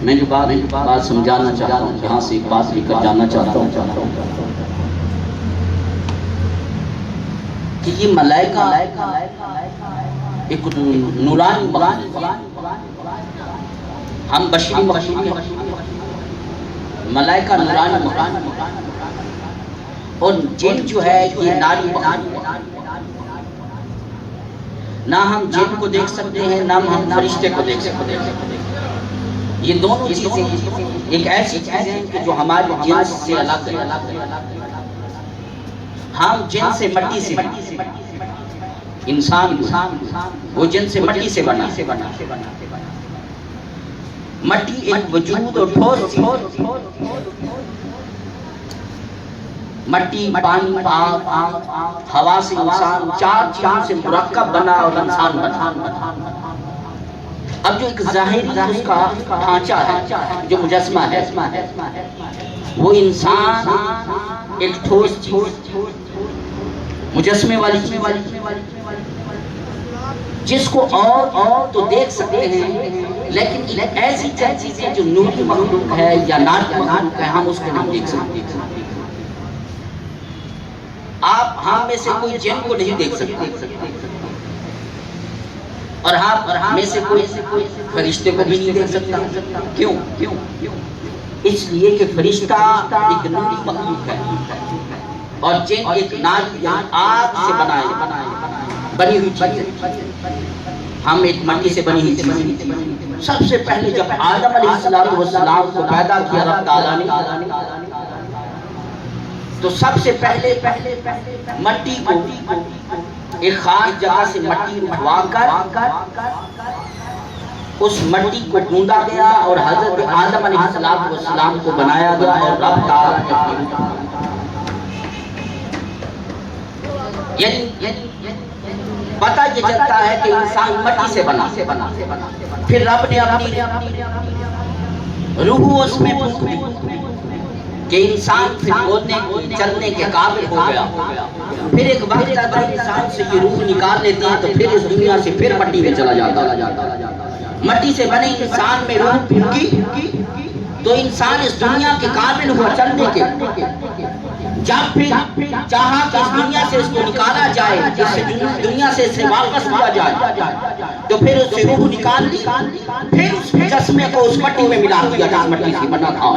میں جو بات سمجھانا چاہتا ہوں، یہاں سے ایک بات لے کر جانا چاہتا ہوں کہ یہ ملائکہ ایک نورانی مخلوق ہے۔ ہم بشری مخلوق ہیں، ملائکہ نورانی مخلوق ہے، اور جن جو ہے یہ ناری مخلوق ہے۔ نہ ہم جن کو دیکھ سکتے ہیں، نہ ہم فرشتے کو دیکھ سکتے ہیں۔ یہ دونوں چیزیں ایک ایسی چیزیں ہیں کہ جو ہماری جنس سے الگ ہے۔ ہم جن سے مٹی سے انسان وہ جن سے مٹی سے بنا۔ مٹی ایک وجود اور ٹھوس چیز، مٹی، پانی، آگ، ہوا سے انسان، چار چیزوں سے مرکب بنا اور انسان بنا۔ اب جو ایک ظاہری اس کا ڈھانچہ ہے، جو مجسمہ ہے، وہ انسان ایک ٹھوس چیز، مجسمے والی چیز، جس کو اور تو دیکھ سکتے ہیں، لیکن ایک ایسی چیزیں جو نوری مخلوق ہے یا ناری مخلوق ہے، ہم اس کو نہیں دیکھ سکتے۔ آپ ہم میں سے کوئی جن کو نہیں دیکھ سکتے، اور ہم میں سے کوئی فرشتے کو بھی نہیں دیکھ سکتا۔ کیوں؟ اس لیے کہ فرشتہ ایک نوری مخلوق ہے، اور جن ایک ناری آگ سے بنی ہوئی چیز ہے۔ ہم ایک مٹی سے بنی ہوئی چیز۔ سب سے پہلے جب آدم علیہ السلام کو پیدا کیا رب تعالیٰ نے، تو سب سے پہلے مٹی کو ایک خاص جگہ سے مٹی اٹھوا کر اس مٹی کو ڈھونڈا گیا، اور حضرت آدم علیہ السلام کو بنایا گیا، اور رب تعالیٰ نے یعنی پتہ یہ چلتا ہے کہ انسان مٹی سے بنا۔ پھر رب نے اپنی روح اس میں پھونک دی کہ انسان پھر بولنے چلنے کے قابل ہو گیا۔ پھر ایک وقت آتا ہے انسان سے یہ روح نکال لیتے ہیں، تو پھر اس دنیا سے پھر مٹی میں چلا جاتا۔ مٹی سے بنے انسان میں روح پھونکی تو انسان اس دنیا کے قابل ہوا چلنے کے۔ جب پھر چاہا کہ اس دنیا سے اس کو نکالا جائے، اس دنیا سے اسے واپس کیا جائے، تو پھر اس سے روح نکال لی، پھر اس جسمے کو اس مٹی میں ملا دیا جس مٹی سے بنا تھا۔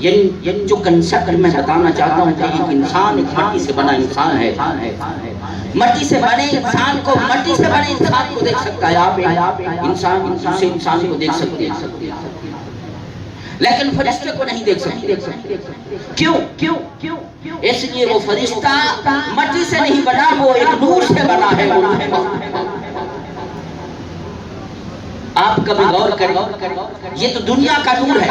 یعنی جو کنسپٹ میں بتانا چاہتا ہوں کہ ایک انسان ایک مٹی سے بنا انسان ہے۔ مٹی سے بنے انسان کو مٹی سے بنے انسان کو دیکھ سکتا ہے۔ آپ انسان دوسرے انسان کو دیکھ سکتے ہیں، لیکن فرشتے کو نہیں دیکھ سکتے۔ کیوں؟ اس لیے وہ فرشتہ مٹی سے نہیں بنا، وہ ایک نور سے بنا ہے۔ آپ کبھی غور کریں، یہ تو دنیا کا نور ہے۔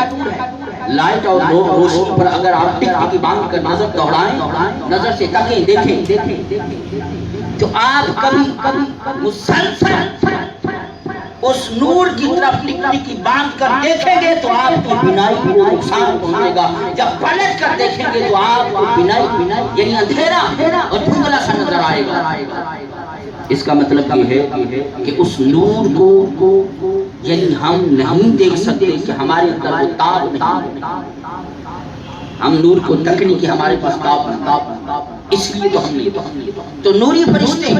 لائٹ اور روشنی پر اگر آپ ٹکی باندھ کر نظر دوڑائیں، نظر سے تکیں دیکھیں، تو آپ کبھی مسلسل اس نور کی طرف ٹکی باندھ کر دیکھیں گے تو آپ کی بینائی کو نقصان پہنچے گا۔ جب پلٹ کر دیکھیں گے تو آپ کو بینائی یعنی اندھیرا اور دھندلا سا نظر آئے گا۔ اس کا مطلب یہ ہے کہ اس نور کو یعنی ہم نہیں دیکھ سکتے کہ ہمارے اندر وہ تاب نہیں، ہم نور کو تکنے کی ہمارے پاس تاب نہیں، اس لیے تو ہم نہیں۔ تو نوری فرشتے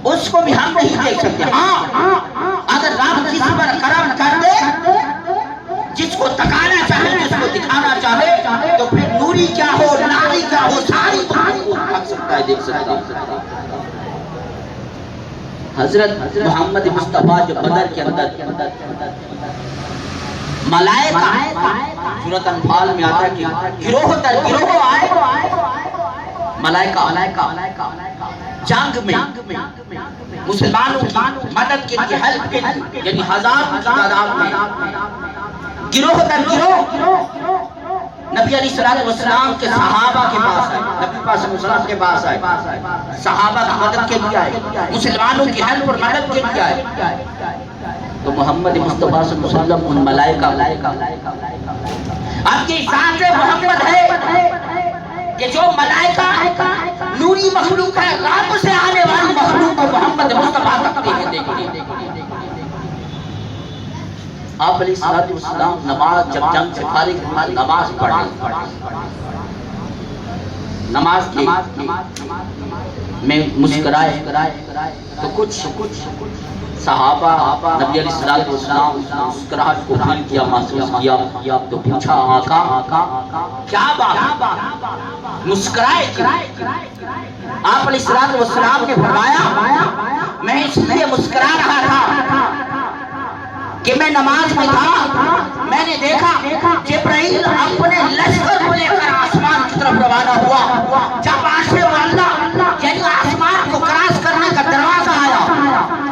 اس کو بھی ہم نہیں دیکھ سکتے۔ ہاں، اگر رب کسی پر کرم کر دے، جس کو تکانا چاہے، جس کو دکھانا چاہے، تو پھر نوری کیا ہو، ناری کیا ہو، ساری باتوں کو دیکھ سکتا ہے۔ حضرت محمد مصطفیٰ جو بدر کے اندر ملائکہ، سورۃ انفال میں آتا ہے کہ گروہ در گروہ آئے ملائکہ جنگ میں مسلمانوں کی مدد کے لیے، ہیلپ کے لیے، یعنی ہزار تعداد میں گروہ در گروہ نبی علیہ السلام کے صحابہ کے پاس آئے، نبی پاک صلی اللہ علیہ وسلم کے پاس آئے، صحابہ کی مدد کے لیے آئے، مسلمانوں کی ہیلپ اور مدد کے لیے آئے۔ تو محمد مصطفیٰ صلی اللہ علیہ وسلم ان ملائکہ اب یہ ذات محمد ہے کہ جو ملائکہ نوری مخلوق ہے، رب سے آنے والی مخلوق کو محمد مصطفیٰ تک نہیں دیکھتے۔ آپ علیہ السلام نماز جب جنگ سے فارغ ہوئے نماز پڑھیں، نماز کی میں مسکرائے تو کچھ صحابہ نبی علیہ السلام مسکراہٹ کو فیل کیا، محسوس کیا تو پوچھا آقا کیا بات مسکرائے کیوں؟ آپ علیہ السلام نے فرمایا میں اس لیے مسکرا رہا تھا کہ میں نماز میں تھا، میں نے دیکھا جبرائیل اپنے لشکر کو لے کر آسمان کی طرف روانہ ہوا۔ جب عرش معلّہ یعنی آسمان کو کراس کرنے کا دروازہ آیا،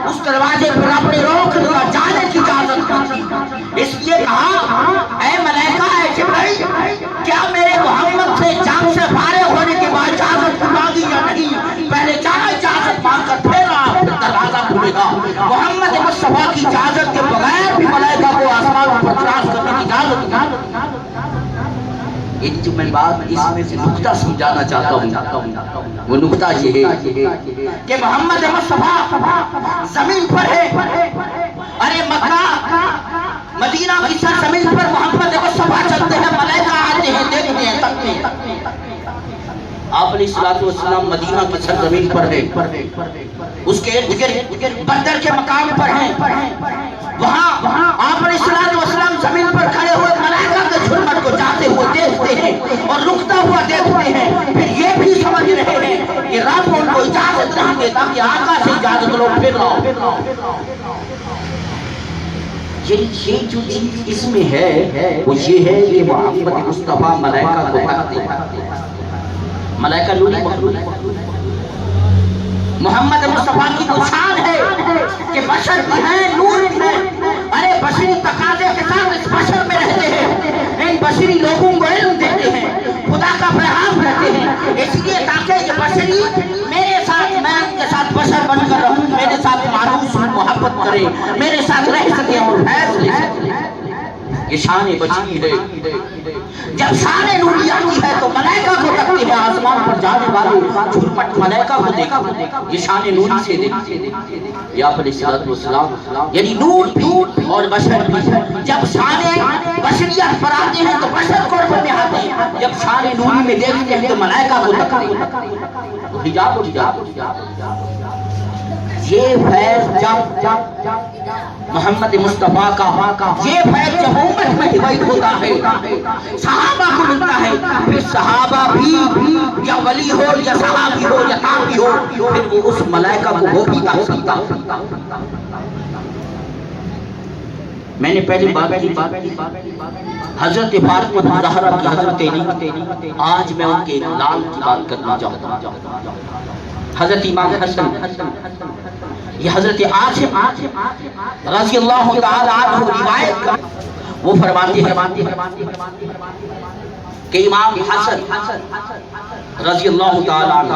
اس دروازے پر اپنے روک لیا، جانے کی اجازت نہ تھی۔ اس لیے کہا اے ملائکہ اے جبرائیل، کیا میرے محمد سے جنگ سے فارغ ہونے کے بعد اجازت مانگی یا نہیں؟ پہلے جانا اجازت مانگ کر پھر دروازہ کھلے گا۔ محمد مصطفیٰ کی اجازت کے بغیر بھی ملائکہ کو آسمان پر کراس کرنے کی اجازت نہیں۔ ایک جو میں بات اس میں سے نقطہ سمجھانا چاہتا ہوں، وہ نقطہ یہ ہے کہ محمد مصطفیٰ زمین پر ہے، ارے مکہ مدینہ کی سرزمین پر محمد مصطفیٰ چلتے ہیں، ملائکہ آتے ہیں، دیکھتے ہیں، تکتے ہیں۔ آپ علیہ السلام مدینہ کی سرزمین پر ہے، اس کے ارد گرد بدر کے مقام پر ہیں، وہاں آپ علیہ السلام زمین پر کھڑے ہوئے ملائکہ کے جھرمٹ کو جاتے ہوئے دیکھتے ہیں اور رکتا ہوا دیکھتے ہیں۔ پھر یہ بھی سمجھ رہے ہیں کہ رب ان کو اجازت نہیں دیتا کہ آقا سے اجازت لو پھر لاؤ۔ یہ جو چیز اس میں ہے وہ یہ ہے کہ محمد مصطفیٰ ملائکہ کو تکتے ہیں، ملائکہ نوری مخلوق، محمد مصطفیٰ کی تو شان ہے کہ بشر بھی ہیں، نور بھی ہیں، ارے بشری تقاضے کے ساتھ اس بشر میں رہتے ہیں، ان بشری لوگوں کو علم دیتے ہیں، خدا کا پیغام رہتے ہیں، اس لیے تاکہ یہ بشری میرے ساتھ، میں ان کے ساتھ بشر بن کر رہوں، میرے ساتھ معروف محبت کرے، میرے ساتھ رہ سکے اور فیض لے سکے۔ یہ شان بشری ہے۔ جب شان نوری آتی ہے تو ملائکہ کو تکتے ہیں، آسمان پر جانے والے جھرمٹ ملائکہ کو دیکھتے ہیں، یہ شان نوری سے دیکھتے ہیں۔ یا علیہ السلام یعنی نور بھی اور بشر بھی، جب شان بشریت پر آتے ہیں تو بشر قرب میں آتے ہیں، جب شان نوری میں دیکھتے ہیں تو ملائکہ کو تکتے ہیں۔ حجاب یہ فیض جب محمد مصطفیٰ کا یہ فیض جب امت میں ڈیوائیڈ ہوتا ہے، صحابہ کو ملتا ہے، پھر صحابہ بھی یا ولی ہو یا صحابی ہو یا تابعی ہو، پھر وہ اس ملائکہ کو وہ بھی کہہ سکتا۔ میں نے پہلی بات کی حضرت فاطمہ زہرا کی حضرت علی، آج میں ان کے لال کی بات کرنا چاہتا ہوں، حضرت امام حسن، یہ حضرت عاصم رضی اللہ تعالی عنہ روایت کا وہ فرماتے ہیں کہ امام حسن رضی اللہ تعالی عنہ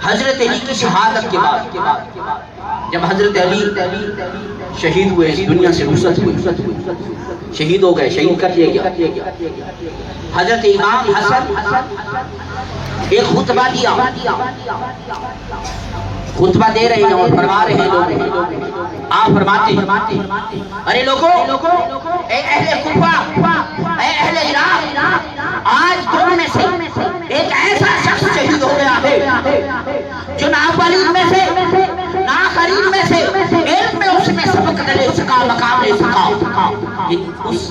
حضرت علی کی شہادت کے بعد، جب حضرت علی شہید ہوئے، اس دنیا سے رخصت ہوئے، شہید ہو گئے، شہید کر دیا گیا، حضرت امام حسن ایک خطبہ دیا، خطبہ دے رہے ہیں اور فرما رہے ہیں لوگ، آپ فرماتے ہیں ارے لوگوں، اے اہل کوفہ، اے اہل عراق، آج تم میں سے ایک ایسا شخص شہید ہو گیا ہے جو نہ اولین میں سے نہ آخرین میں سے، علم میں اس نے سبق لے سکا، مقام لے سکا۔ اس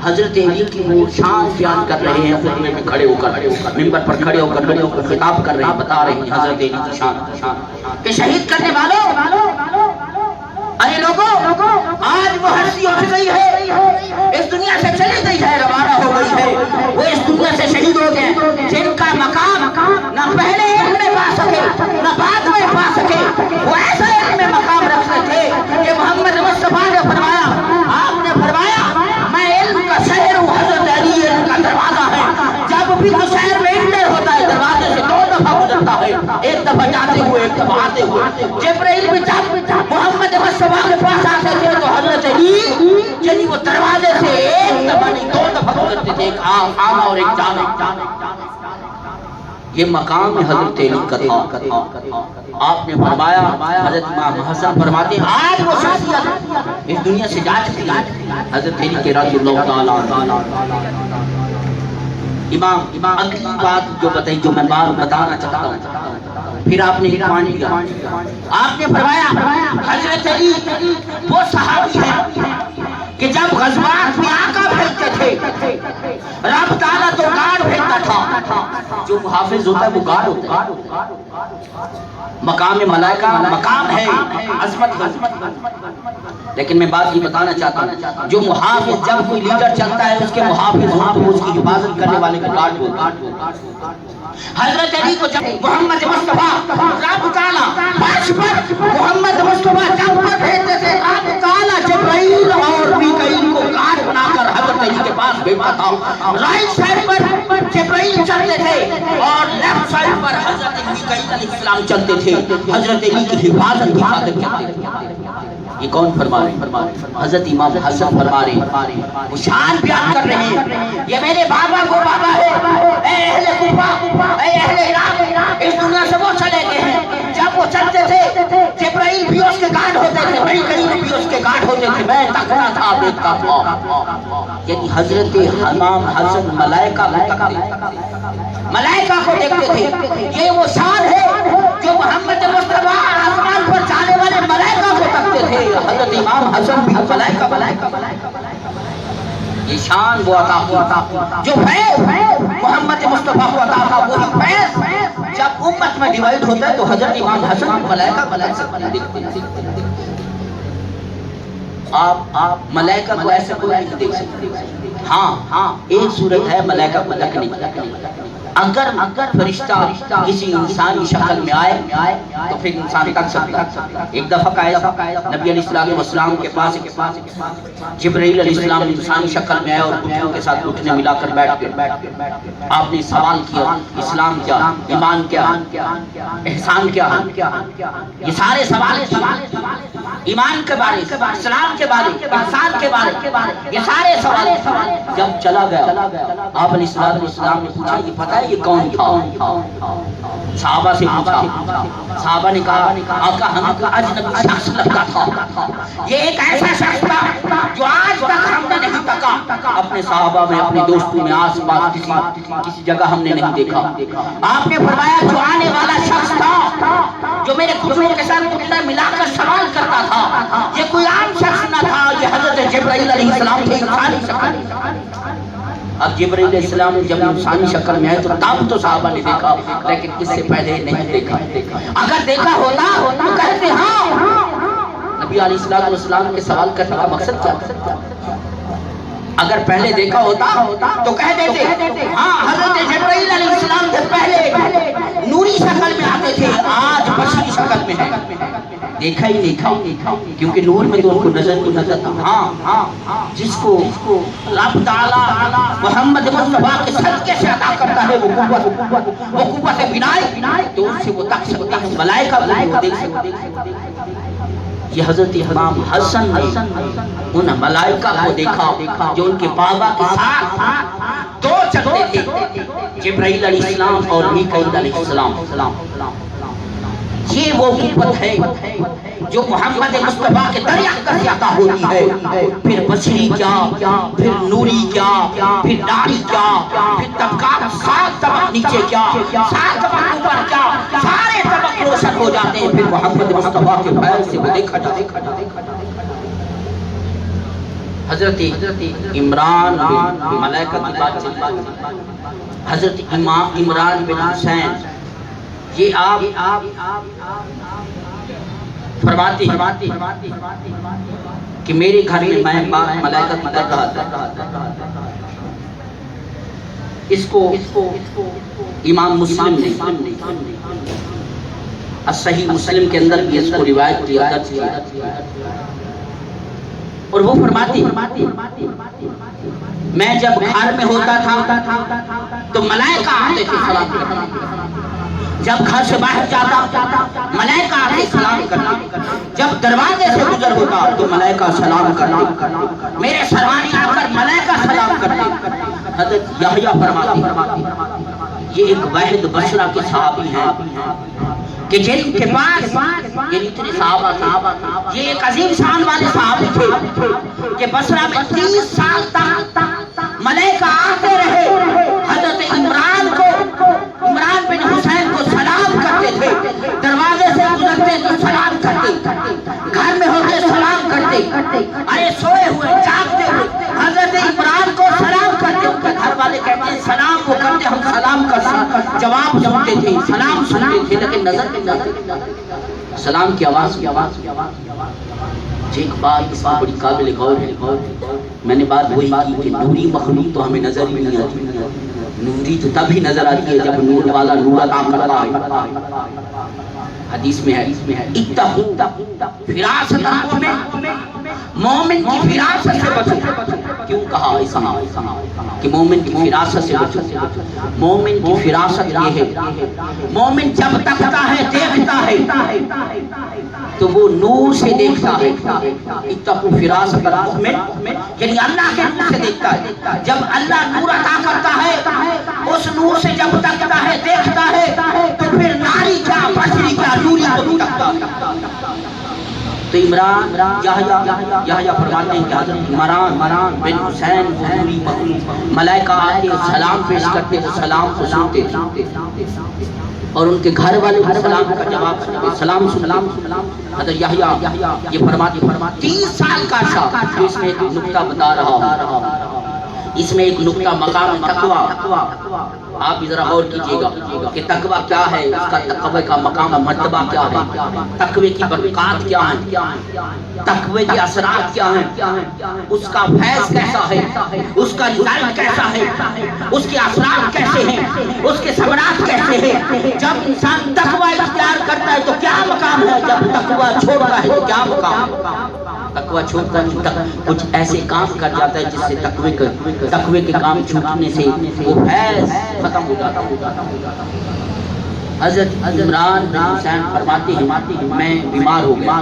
حضرت علی کی وہ شان بیان کر رہے ہیں، خطبے میں کھڑے ہو کر، منبر پر کھڑے ہو کر خطاب کر رہے ہیں، بتا رہے ہیں حضرت علی کی شان کہ شہید کرنے والوں، ارے لوگوں، آج وہ ہستی ہو گئی ہے، اس دنیا سے چلی گئی ہے، روانہ ہو گئی ہے، وہ اس دنیا سے شہید ہو گئے، جن کا مقام نہ پہلے علم میں پا سکے نہ بعد میں پا سکے، وہ ایسا علم میں مقام رکھتے تھے کہ محمد مصطفیٰ نے فرمایا، آپ نے فرمایا میں علم کا شہر ہوں، حضرت علی علم کا دروازہ ہے، جب بھی تو شہر میں انٹر ہوتا ہے دروازے سے 2 دفعہ گزرتا ہے، ایک دفعہ جاتے ہوئے ایک دفعہ آتے ہوئے، جبرائیل بھی جب محمد مصطفیٰ کے پاس آتے تھے تو حضرت علی یعنی وہ دروازے سے ایک دفعہ نہیں 2 دفعہ گزرتے تھے، ایک آنا اور ایک جانا۔ یہ مقام حضرت علی کا تھا. آپ نے فرمایا، حضرت امام حسن فرماتے ہیں آج وہ شخصیت اس دنیا سے جا چکی ہے حضرت علی کے رضی اللہ تعالیٰ عنہ. امام اگلی بات جو بتائی، جو میں بتانا چاہتا ہوں، پھر آپ نے مان لیا. آپ نے فرمایا حضرت علی وہ صحابی ہیں کہ جب غزوات میں آقا بھیجتے تھے رب تعالیٰ تو گارڈ بھیجتا تھا. جو محافظ ہوتا ہے وہ گارڈ ہوتا ہے. مقام ملائکہ مقام ہے، عظمت ہے. لیکن میں بات یہ بتانا چاہتا ہوں، جو محافظ، جب کوئی لیڈر چلتا ہے اس کے محافظ ہوں تو اس کی حفاظت کرنے والے کا گارڈ ہوتا ہے. حضرت علی کو جب محمد مصطفیٰ رب تعالیٰ فرش پر محمد مصطفیٰ جب پر بھیجتے تھے، رب تعالیٰ جبرائیل اور میکائیل کو گارڈ بنا کر حضرت علی کے پاس بھیجتا تھا. رائٹ سائڈ پر جبرائیل چلتے تھے اور لیفٹ سائڈ پر حضرت میکائیل علیہ السلام چلتے تھے، حضرت علی کی حفاظت کی خاطر چلتے تھے. یہ کون فرما رہے؟ حضرت امام حسن فرما رہے ہیں. وہ شان بیان کر رہے ہیں، یہ میرے بابا کو بابا ہے. اے اہل کوفہ، اے اہل عراق، اس دنیا سے وہ چلے گئے ہیں. جب وہ چلتے تھے جبرائیل بھی اس کے گارڈ ہوتے تھے، میکائیل بھی اس کے گارڈ ہوتے تھے. میں تکنا تھا، دیکھتا تھا. یعنی حضرت امام حسن ملائکہ کو دیکھتے تھے. یہ وہ شان ہے جو محمد مصطفیٰ آسمان پر جانے والے ملائکہ کو تکتے تھے. حضرت امام حسن بھی ملائکہ. یہ شان وہ عطا ہوا جو فیض محمد مصطفیٰ کو عطا تھا. وہی فیض جب امت میں ڈیوائیڈ ہوتا ہے تو حضرت امام حسن ملائکہ دیکھتے ہیں. آپ ملائکہ کو ایسے کوئی نہیں دیکھ سکتے. ہاں ایک صورت ہے ملائکہ کو دیکھنے کی. اگر فرشتہ کسی انسانی شکل میں آئے تو پھر انسان تک سکتا. ایک دفعہ کا ایسا نبی علیہ السلام کے پاس جبرائیل علیہ السلام انسانی شکل میں آئے اور گھٹنوں کے ساتھ گھٹنے ملا کر بیٹھ گئے. آپ نے سوال کیا اسلام کیا، ایمان کیا، احسان کیا. یہ سارے سوال ایمان کے بارے، اسلام کے بارے، احسان کے بارے، یہ سارے سوال. جب چلا گیا آپ علیہ السلام نے پوچھا یہ پتہ ہے یہ کون تھا؟ صحابہ سے پوچھا. صحابہ نے کہا آقا ہم کو اجنبی شخص لگتا تھا. یہ ایک ایسا شخص تھا جو آج تک ہم نے نہیں تکا. اپنے صحابہ میں، اپنے دوستوں میں، آس پاس کسی جگہ ہم نے نہیں دیکھا. آپ نے فرمایا جو آنے والا شخص تھا جو میرے گھٹنوں کے ساتھ گھٹنا ملا کر سوال کرتا تھا، یہ کوئی عام شخص نہ تھا، یہ حضرت جبرائیل علیہ السلام تھے انسانی شکل. اب جبرائیل علیہ السلام جب انسانی شکل میں آئے تو تب تو صحابہ نے دیکھا، لیکن اس سے پہلے نہیں دیکھا. اگر دیکھا ہوتا تو کہتے ہاں. نبی علیہ السلام کے سوال کرنے کا مقصد کیا تھا؟ اگر پہلے دیکھا ہوتا تو کہہ دیتے ہاں حضرت جبرائیل علیہ السلام سے پہلے نوری شکل میں آتے تھے، آج بشری شکل میں ہے. دیکھا ہی دیکھا کیونکہ نور میں تو ان کو نظر تھا. ہاں جس کو رب تعالیٰ محمد مصطفیٰ کے صدقے سے عطا کرتا ہے وہ قوت بینائی، تو اس سے وہ تک سکتا ہے. ملائکہ کو دیکھ سکتے. یہ حضرت امام حسن نے ان ملائکہ کو دیکھا جو ان کے بابا کے ساتھ دو چلتے تھے، جبرائیل علیہ السلام اور میکائیل علیہ السلام. یہ وہ قوت ہے جو محمد مصطفیٰ کے دریافت کر عطا ہوتی ہے. پھر بشری کیا، پھر نوری کیا، پھر داڑھی کیا، پھر طبقات 7 طبق نیچے کیا، 7 طبق اوپر کیا، سارے طبق روشن ہو جاتے ہیں. پھر محمد مصطفیٰ کے فیض سے وہ دیکھا جاتا. حضرت عمران بن ملائکہ کی بات چلی. حضرت عمران بن حسین یہ آپ فرماتے کہ میرے گھر میں بات ملائکہ کی کر رہا تھا. اس کو امام مسلم نے صحیح مسلم کے اندر بھی اس کو روایت کیا درج کیا. اور وہ فرماتی میں جب گھر میں ہوتا تھا تو ملائکہ آتے تھے سلام کرنے. جب گھر سے باہر جاتا ملائکہ آتے سلام کرنے. جب دروازے سے گزر ہوتا تو ملائکہ سلام کرنے. میرے سرانی آ کر ملائکہ سلام کرنے. حضرت یحییٰ فرماتی یہ ایک واحد بشرا کے صحابی ہیں کہ جن کے پاس یہ اتنے صحابہ تھے، یہ ایک عظیم شان والے صحابی تھے کہ بصرہ میں 30 سال تک ملائکہ آتے رہے، حضرت عمران بن حسین کو سلام کرتے تھے، دروازے سے گزرتے تو سلام کرتے، گھر میں ہوتے سلام کرتے، ارے سوئے ہوئے جاگتے ہوئے حضرت عمران کو سلام کرتے، ان کے گھر والے کہتے ہیں سلام وہ کرتے، ہم سلام کرتے، جواب سنتے تھے، سلام سنتے تھے لیکن نظر نہیں آتے، سلام کی آواز ایک بات اس میں بڑی قابل غور ہے، میں نے بات وہی کی کہ نوری مخلوق تو ہمیں نظر ہی نہیں آتی، نوری تو تب ہی نظر آتی ہے جب نور والا نور عطا کرتا ہے۔ حدیث میں ہے اتقوا فراست المؤمن، مومن کی فراست سے بچو، کیوں کہا ایسا کہ مومن کی فراست سے بچو؟ مومن کی فراست یہ ہے مومن جب تکتا ہے دیکھتا ہے تو وہ نور سے دیکھتا ہے، اتقوا فراست المؤمن یعنی اللہ کے نور سے دیکھتا ہے، جب اللہ نور عطا کرتا ہے اس نور سے جب تکتا ہے دیکھتا ہے تو پھر ناری کیا بشری کیا نوری کو بھی تکتا ہے۔ تو عمران یحییٰ فرماتے ہیں کہ حضرت عمران بن حسین نوری مخلوق، ملائکہ آتے سلام پیش کرتے وہ سلام کو سنتے تھے اور ان کے گھر والے سلام کا جواب سنتے، سلام حضرت یحییٰ یہ فرماتے 30 سال کا عرصہ۔ اس میں ایک نکتہ بتا رہا ہوں، اس میں ایک نکتہ مقام تقویٰ، آپ ذرا غور کیجئے گا کہ تقویٰ کیا ہے، اس کا تقوی کا مقام مرتبہ کیا ہے، تقوی کی برکات کیا ہیں، تقوی کے اثرات کیا ہیں، اس کا فیض کیسا ہے، اس کا رزلٹ کیسا ہے، اس کے اثرات کیسے ہیں، اس کے ثمرات کیسے ہیں۔ جب انسان تقوی اختیار کرتا ہے تو کیا مقام ہے، جب تقوی چھوڑتا ہے تو کیا مقام ہے۔ تقوی چھوڑتا نہیں، کچھ ایسے کام کر جاتا ہے جس سے تقوی کے کام چھوٹنے سے وہ فیض ختم ہو جاتا ہے۔ حضرت عمران بن حسین فرماتے ہیں میں بیمار ہو گیا،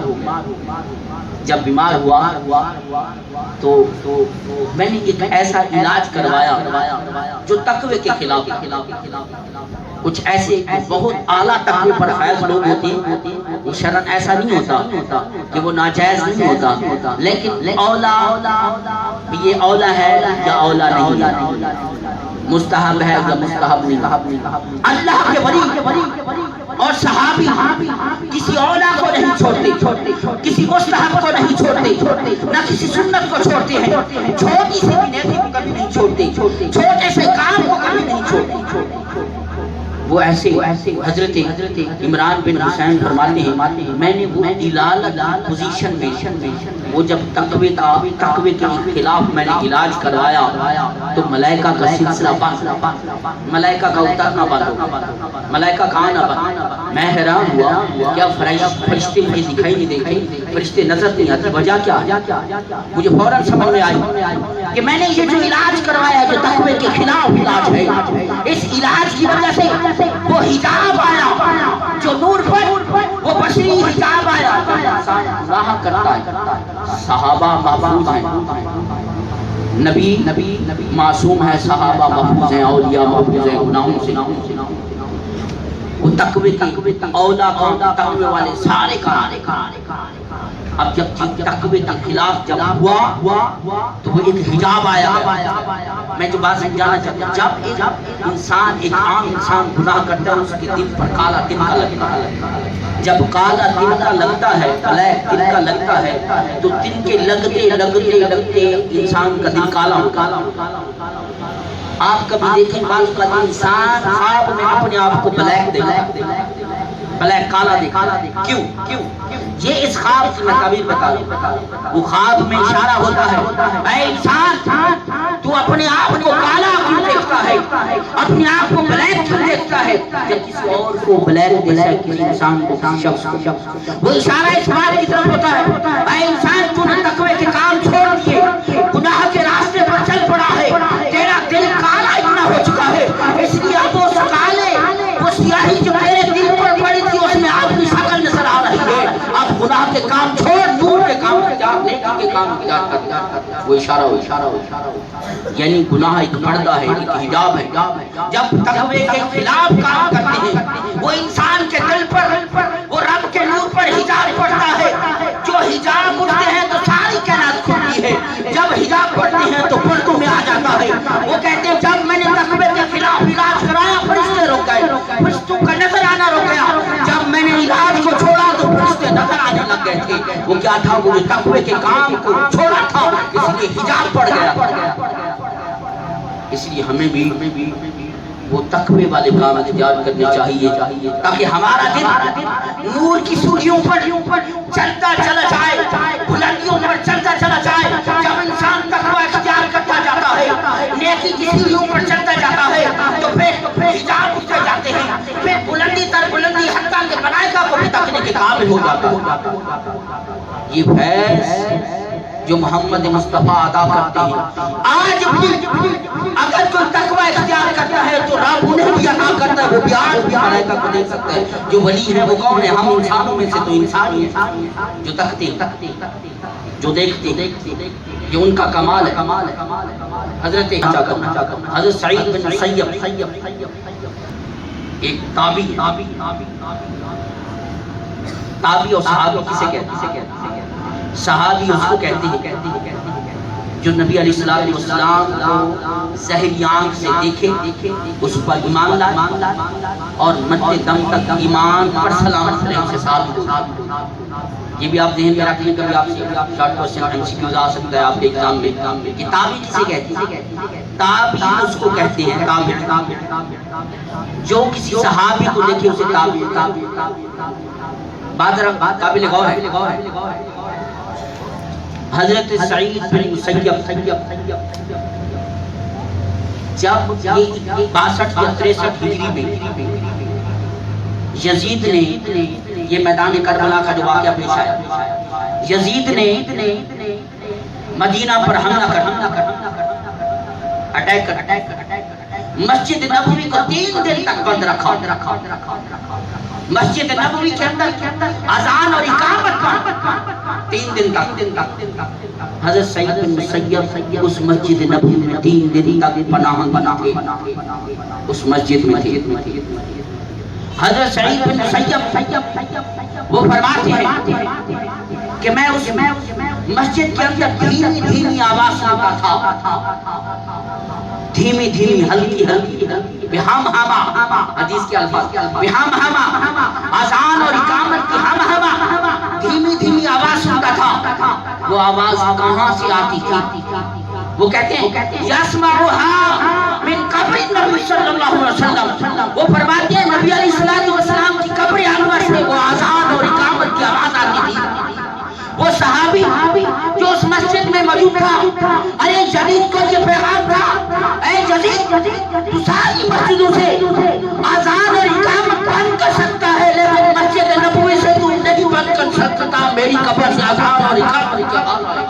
جب بیمار ہوا تو میں نے ایک ایسا علاج کروایا جو تقوی کے خلاف، کچھ ایسے بہت اعلیٰ تقوی پر فیض لوگ ہوتے ہیں، وہ شرعاً ایسا نہیں ہوتا کہ وہ ناجائز نہیں ہوتا، لیکن اولا یہ اولا ہے یا اولا نہیں، مستحب ہے یا مستحب نہیں۔ اللہ کے ولی اور صحابی کسی اولا کو نہیں چھوڑتے، کسی مستحب کو نہیں چھوڑتے، نہ کسی سنت کو چھوڑتے ہیں، چھوٹی سی بھی نیکی کو کبھی نہیں چھوڑتے، چھوٹے سے کام کو کبھی نہیں چھوڑتے۔ وہ ایسے حضرت عمران بن حسین فرماتے ہیں میں نے وہ علاج پوزیشن میں وہ جب تقوی کے خلاف میں نے علاج کروایا تو ملائکہ کا سلسلہ ملائکہ کا اترنا بند ہو گیا، ملائکہ کا آنا بند۔ میں حیران ہوا کیا فرشتے مجھے دکھائی نہیں دیتے، فرشتے نظر نہیں آتے، وجہ کیا ہے؟ مجھے فوراً سمجھ میں آئی کہ میں نے یہ جو علاج کروایا جو تقوی کے خلاف علاج ہے، اس علاج کی وجہ سے وہ حجاب آیا جو نور پر، وہ بشری حجاب آیا۔ گناہ کرتا ہے، صحابہ محفوظ ہیں، نبی معصوم ہے، صحابہ محفوظ ہیں، اولیاء محفوظ ہیں گناہوں سے۔ وہ تقوی کی اولا تقوی والے سارے کام۔ اب جب تقوی کے خلاف جب ہوا تو وہ ایک حجاب آیا۔ میں جو بات سمجھانا چاہتا ہوں، جب ایک عام انسان گناہ کرتا ہے اس کے دل پر کالا تنکا لگتا ہے، جب کالا تنکا لگتا ہے، بلیک تنکا لگتا ہے تو تنکے لگتے انسان کا دل کالا ہوتا ہے۔ آپ کبھی دیکھیں بعض کا انسان خواب میں اپنے آپ کو بلیک دیکھتا، بلیک کالا دیکھتا، کیوں؟ یہ اس خواب کی میں تعبیر بتا دوں، وہ خواب میں اشارہ ہوتا ہے اے انسان تو اپنے آپ کو کالا کیوں دیکھتا ہے، اپنے آپ کو بلیک کیوں دیکھتا ہے، جب کسی اور کو بلیک دیکھتا ہے، کسی انسان کو، شخص کو، وہ اشارہ اس بات کی طرف ہوتا ہے اے انسان تو نے تقوی کے کام چھوڑ دیے، گناہ کے راستے پر چل پڑا ہے، تیرا دل کالا اتنا ہو چکا ہے، اس لیے اب اس کالے وہ سیاہی جو تیرے دل پر پڑی تھی اس میں آپ کی شکل نظر آ رہی ہے، اب گناہ کے کام چھوڑ، نور کے کام کے جا، نیکی کے کام اختیار کرتا ہے، وہ اشارہ یعنی گناہ ایک پردہ ہے، ایک حجاب ہے۔ جب تقوی کے خلاف کام کرتے ہیں وہ انسان کے دل پر وہ رب کے نور پر حجاب پڑتا ہے، جو حجاب اٹھتے ہیں تو ساری کائنات کھلتی ہے، جب حجاب پڑتے ہیں تو پردوں میں آ جاتا ہے۔ وہ کہتے ہیں جب میں نے تقوی کے خلاف علاج کرایا فرشتے رک گئے، فرشتوں کا نظر آنا رک گیا، جب میں نے علاج کو چھوڑا تو فرشتے نظر آنے لگ گئے تھے۔ وہ کیا تھا؟ وہ تقوی کے کام کو چھوڑا تھا، اس لیے حجاب پڑ گیا۔ اس لیے ہمیں بھی وہ تقوی والے کام اختیار کرنے چاہیے تاکہ ہمارا دل نور کی سوڑیوں پر چلتا چلا جائے، بلندیوں پر چلتا چلا جائے۔ جب انسان تقوی اختیار کرتا جاتا ہے، نیکی کی سوڑیوں پر چلتا جاتا ہے تو پھر حجاب اٹھتے جاتے ہیں، پھر بلندی تر بلندی حتیٰ کہ ملائکہ کو بھی تکنے کے قابل ہو جاتا ہے۔ یہ فیض جو محمد مصطفیٰ عطا کرتے ہیں، آج بھی اگر کوئی تقوی اختیار کرتا ہے تو رب انہیں بھی عطا کرتا ہے، وہ بھی آج بھی ملائکہ کو دیکھ سکتا ہے۔ جو ولی ہے وہ کون ہے؟ ہم انسانوں میں سے تو انسان ہی ہیں، جو تکتے جو دیکھتے، یہ ان کا کمال ہے۔ حضرت سعید بن مسیب ایک تابعی اور صحابی کسے کہتے ہیں؟ صحابی اس کو کہتے ہیں جو نبی علیہ السلام کو ظاہری آنکھ سے دیکھے، اس پر ایمان لائے اور مرتے دم تک ایمان پر سلامت رہے، اسے ثابت ہو۔ یہ بھی آپ ذہن میں رکھیں، کبھی آپ سے شارٹ کوسچن MCQs آ سکتا ہے آپ کے ایگزام میں۔ کہ تابعی کسے کہتے ہیں؟ تابعی اس کو کہتے ہیں، تابعی جو کسی صحابی کو دیکھے اسے تابعی۔ بات قابل غور ہے۔ حضرت سعید بن مسیب جب یہ 62 یا 63 ہجری میں یزید نے یہ میدان کربلا کا جو واقعہ پیش آیا، یزید نے مدینہ پر حملہ کر اٹیک کر مسجد نبوی کو 3 دن تک بند رکھا۔ مسجد نبوی کے اندر اذان اور اقامت 3 دن تک۔ حضرت سعید بن مسیب اس مسجد نبوی میں 3 دن تک پناہ تھے، اس مسجد میں تھے۔ حضرت سعید بن مسیب وہ فرماتے ہیں کہ میں اس مسجد کے اندر دھیمی آواز سنتا تھا، دھیمی ہلکی بہم ہما، حدیث کے الفاظ بہم ہما، اذان اور اقامت کی ہم ہما، دھیمی آواز سنتا تھا۔ وہ آواز کہاں سے آتی تھی؟ وہ کہتے ہیں یسمعها من قبر نبی صلی اللہ علیہ وسلم، وہ فرماتے ہیں نبی علیہ السلام کی قبر انور سے وہ اذان اور اقامت کی آواز آتی تھی۔ وہ صحابی جو اس مسجد میں موجود تھا، ارے یزید کو یہ پیغام تھا، اے یزید تو ساری مسجدوں سے اذان اور اقامت بند کر سکتا ہے لیکن مسجد نبوی سے تو نہیں بند کر سکتا، میری قبر سے اذان اور اقامت کی آواز آئی۔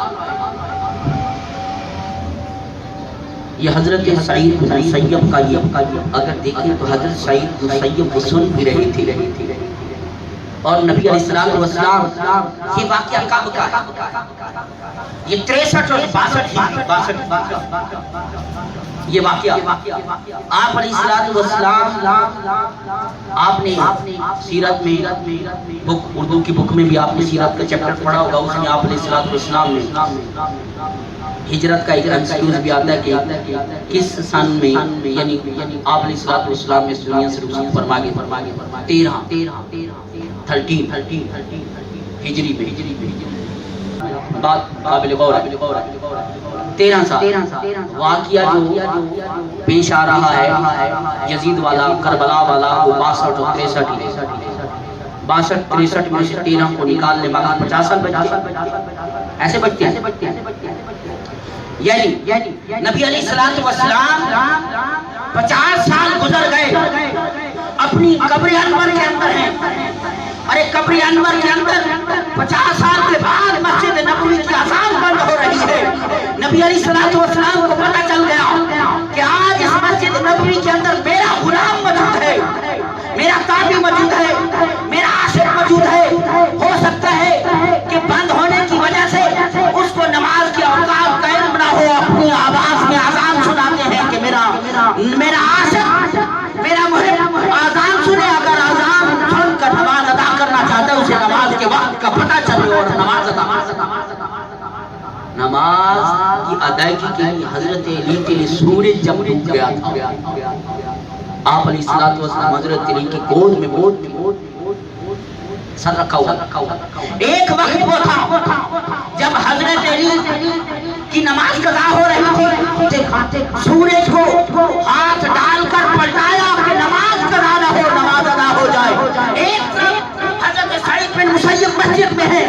یہ حضرت سعید بن مسیب کا یہ اگر دیکھیں تو حضرت سعید بن مسیب وہ سن بھی رہی تھی اور نبی علیہ السلام یہ واقعہ کب کا ہے؟ یہ 63 اور 62 یہ واقعہ آپ علیہ السلام آپ نے سیرت میں اردو کی بک میں بھی آپ نے سیرت کا چیپٹر پڑھا ہوگا، اس میں آپ علیہ السلام نے ہجرت کا ایک ایکسکیوز بھی آتا ہے کہ کس سن میں یعنی آپ علیہ السلام اس دنیا سے رخصت فرما گئے 13 ہجری میں بات قابل غور ہے 13 سال واقعہ جو پیش آ رہا ہے یزید والا کربلا والا وہ 62 اور 63 میں سے 13 کو نکالنے باقی 50 سال بچتے ایسے بچتے ہیں یعنی نبی علیہ السلام 50 سال گزر گئے اپنی قبر انور کے اندر ہیں، ارے قبر انور کے اندر 50 سال کے بعد مسجد نبوی کی اذان بند ہو رہی ہے۔ نبی علیہ السلام کو پتہ چل گیا کہ آج اس مسجد نبوی کے اندر میرا غلام موجود ہے، میرا تابعی موجود ہے، میرا عاشق موجود ہے، ہو سکتا ہے کہ بند ہونے کی وجہ سے اس کو نماز کی ادائیگی کے لیے حضرت علی کے لیے سورج جب ڈوب گیا تھا، آپ علیہ الصلوۃ والسلام حضرت علی کی گود میں سر رکھا ہوا۔ ایک وقت وہ تھا جب حضرت علی کی نماز قضا ہو رہی تھی، سورج کو ہاتھ ڈال کر پلٹایا کہ نماز قضا نہ ہو، نماز ادا ہو جائے۔ ایک طرف حضرت سعید بن مسیب مسجد میں ہے،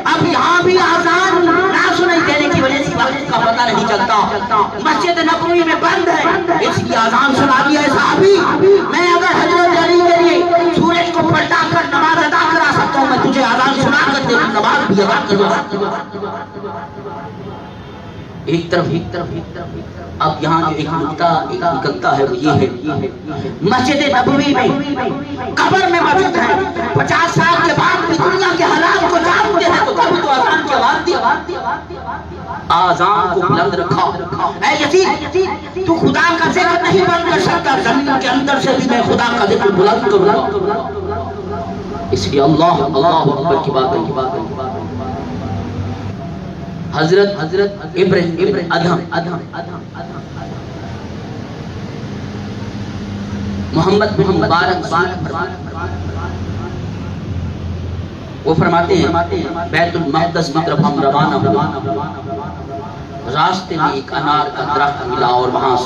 اب یہاں بھی اذان نہ سنائی دینے کی وجہ سے وقت کا پتہ نہیں چلتا، مسجد نبوی میں بند ہے، اس لیے اذان سنا دیا ہے صحابی، میں اگر حضرت علی کے لیے سورج کو پلٹا کر نماز ادا کرا سکتا ہوں، میں تجھے اذان سنا کر تیری نماز بھی ادا کروا سکتا ہوں۔ ایک طرف اب یہاں جو ایک نکتہ نکلتا ہے وہ یہ ہے، مسجد نبوی میں قبر میں موجود ہے، 50 سال کے بعد بھی دنیا کے حالات کو جانتے ہیں، تو کبھی تو اذان کی آواز دی، آذان کو بلند رکھا۔ اے یزید، تو خدا کا ذکر نہیں بند کر سکتا، زمین کے اندر سے بھی میں خدا کا ذکر بلند کروں گا۔ اس لیے اللہ اکبر کی بات ہے۔ حضرت ابراہیم ادھم محمد بن مبارک وہ فرماتے ہیں بیت المقدس کی طرف ہم روانہ ہوئے، راستے میں ایک انار کا درخت ملا اور وہاں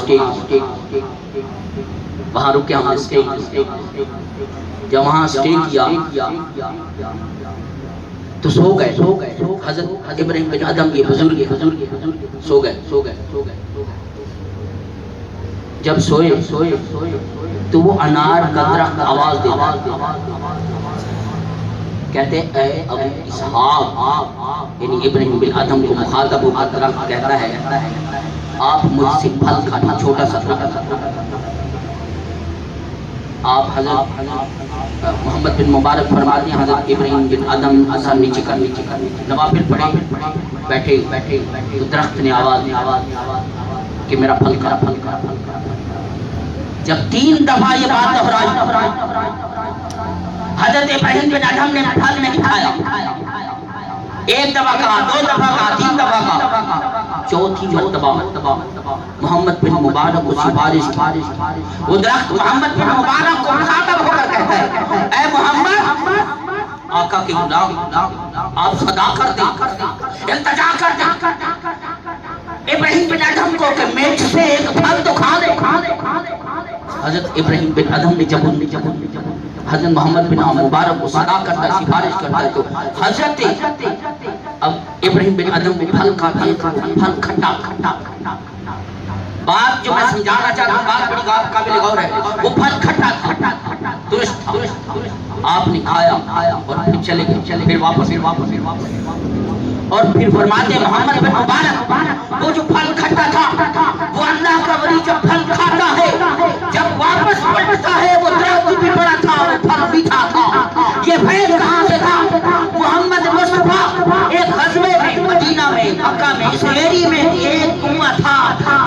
وہاں رکے، ہم اسٹے جب وہاں اسٹے کیا تو سو گئے۔ حضرت ابراہیم بن ادھم یہ بزرگ سو گئے۔ جب سوئے تو وہ انار کا درخت آواز دیتا، کہتے اے ابو اسحاق، یعنی ابراہیم بن ادھم کو مخاطب ہو کر درخت کہتا ہے آپ مجھ سے پھل کھانا، چھوٹا سا آپ حضرت محمد بن مبارک فرماتے ہیں حضرت ابراہیم بن ادھم اثر نیچے کر نوافل پڑھے بیٹھے تو درخت نے آواز کہ میرا پھل کھا۔ جب 3 دفعہ یہ بات دہرائی، حضرت ابراہیم بن ادھم نے پھل نہیں کھایا، 1 دفعہ کہا، 2 دفعہ کہا، 3 دفعہ کہا، 4تھی مرتبہ محمد بن مبارک کو سفارش کی۔ وہ درخت محمد بن مبارک کو مخاطب ہو کر کہتا ہے اے محمد، آقا کے غلام، آپ صدا کر دیں، التجا کر دیں ابراہیم بن ادھم کو کہ میٹھ سے ایک پھل تو کھا دے۔ حضرت ابراہیم بن ادھم نے جب حضرت محمد بن مبارک کو صدا کرتا ہے، سفارش کرتا ہے، تو حضرت اب ابراہیم بن ادھم نے پھل کھاتا ہے، پھل کھٹا۔ بات جو میں سمجھانا چاہتا ہوں بات بڑی قابل غور ہے، وہ پھل کھٹا تھا، درست تھا، آپ نے کھایا اور پھر چلے گئے، پھر واپس اور پھر فرماتے ہیں محمد بن مبارک وہ جو پھل کھٹا تھا، وہ اللہ کا ولی جب پھل کھاتا ہے، جب واپس پلٹتا ہے، وہ درخت بھی بڑا تھا، وہ پھل میٹھا تھا۔ یہ فیض کہاں سے تھا؟ محمد مصطفیٰ ایک غزوے میں مدینہ میں مکہ میں اس ایری میں ایک کنواں تھا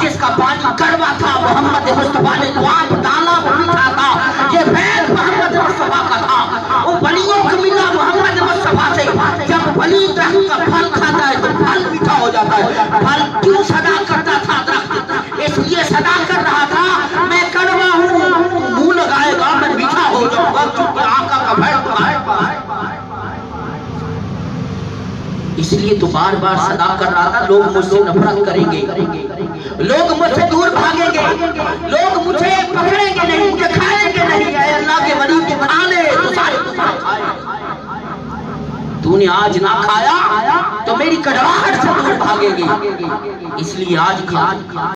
جس کا پانی کڑوا تھا، محمد مصطفیٰ نے دعا ڈالا، وہ میٹھا تھا۔ یہ فیض محمد مصطفیٰ کا تھا، وہ ولیوں کو ملا محمد مصطفیٰ سے۔ جب ولی درخت کا پھل کھاتا ہے تو پھل میٹھا ہو جاتا ہے۔ پھل کیوں صدا کرتا تھا درخت؟ اس لیے صدا کر رہا تھا میں کڑوا ہوں، منہ لگائے گا میں میٹھا ہو جاؤں گا، کیونکہ آقا کا فیض ہے۔ اس لیے تو بار بار صدا کر رہا تھا لوگ مجھ سے نفرت کریں گے، لوگ مجھ سے دور بھاگیں گے، لوگ مجھے پکڑیں گے نہیں، مجھے کھائیں گے نہیں۔ اے اللہ کے ولی کو کھا لے تو سارے کھائے، تو نے آج نہ کھایا تو میری کڑواہٹ سے دور بھاگیں گے، اس لیے آج کھا۔